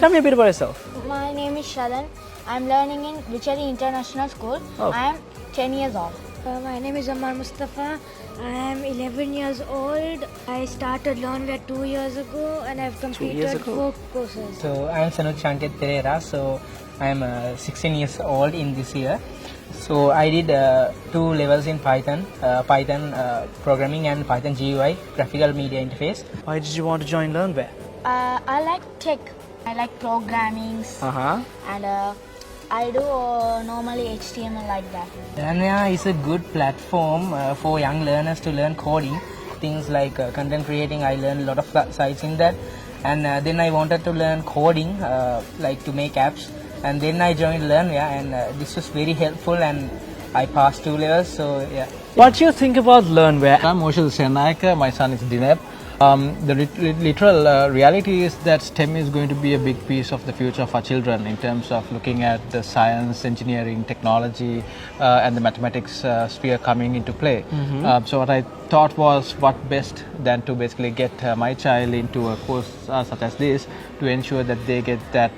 Tell me a bit about yourself. My name is Shadan. I'm learning in Richari International School. Oh. I am 10 years old. My name is Ammar Mustafa. I am 11 years old. I started LearnWare 2 years ago and I've completed 4 courses. So I am Sanuj Shanket Pereira. So I am 16 years old in this year. So I did 2 levels in Python, programming and Python GUI, graphical media interface. Why did you want to join LearnWare? I like tech. I like programming and I do normally HTML like that. LearnWare is a good platform for young learners to learn coding. Things like content creating, I learned a lot of sites in that. And then I wanted to learn coding, like to make apps. And then I joined LearnWare and this was very helpful and I passed 2 levels, so yeah. What do you think about LearnWare? I'm Moshul Sennaik, my son is Dineb. The literal reality is that STEM is going to be a big piece of the future for children in terms of looking at the science, engineering, technology and the mathematics sphere coming into play. So what I thought was what best than to basically get my child into a course such as this to ensure that they get that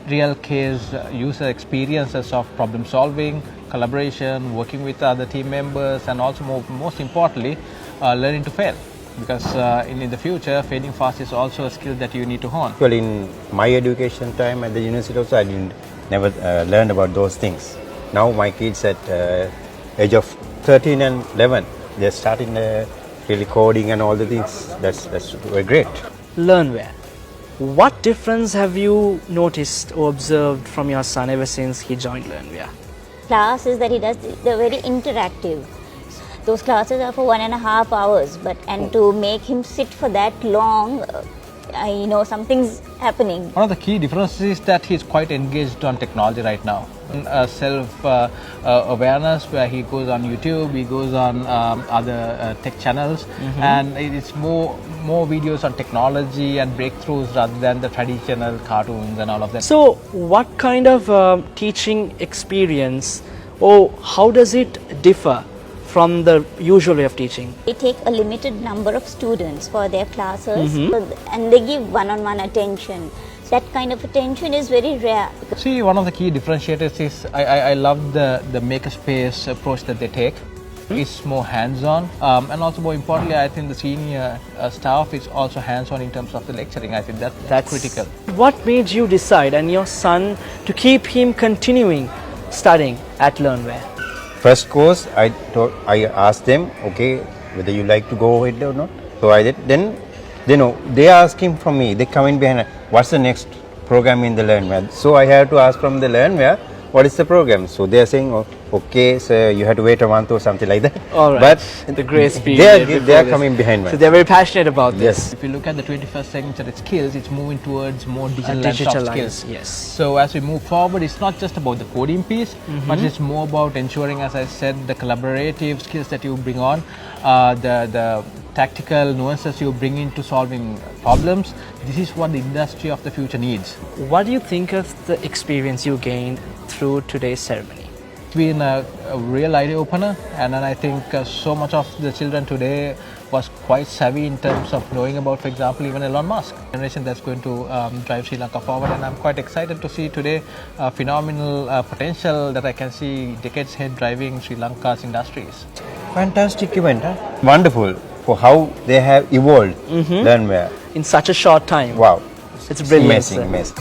real case user experiences of problem solving, collaboration, working with other team members and also most importantly learning to fail. Because in the future, failing fast is also a skill that you need to hone. Well, in my education time at the university also, I never learned about those things. Now my kids at age of 13 and 11, they're starting really coding and all the things. That's very great. LearnWare. What difference have you noticed or observed from your son ever since he joined LearnWare? Classes that he does, they're very interactive. Those classes are for 1.5 hours, and to make him sit for that long, I know something's happening. One of the key differences is that he's quite engaged on technology right now. Self-awareness where he goes on YouTube, he goes on other tech channels and it's more videos on technology and breakthroughs rather than the traditional cartoons and all of that. So what kind of teaching experience or how does it differ from the usual way of teaching? They take a limited number of students for their classes and they give one-on-one attention. That kind of attention is very rare. See, one of the key differentiators is I love the makerspace approach that they take. It's more hands-on and also more importantly I think the senior staff is also hands-on in terms of the lecturing. I think that's critical. What made you decide and your son to keep him continuing studying at LearnWare? First course, I asked them, okay, whether you like to go ahead or not. So I did. Then, they are asking from me. They come in behind. What's the next program in the LearnWare? So I have to ask from the LearnWare, what is the program? So they are saying, oh, okay, so you have to wait a month or something like that. All right. But the grace period. They are coming behind me. So they are very passionate about this. Yes. If you look at the 21st century skills, it's moving towards more digital soft skills. Yes. So as we move forward, it's not just about the coding piece, but it's more about ensuring, as I said, the collaborative skills that you bring on, the tactical nuances you bring into solving problems. This is what the industry of the future needs. What do you think of the experience you gained through today's ceremony? It's been a real eye-opener, and then I think so much of the children today was quite savvy in terms of knowing about, for example, even Elon Musk, generation that's going to drive Sri Lanka forward. And I'm quite excited to see today phenomenal potential that I can see decades ahead driving Sri Lanka's industries. Fantastic event, huh? Wonderful for how they have evolved LearnWare. In such a short time. Wow. It's brilliant. Amazing.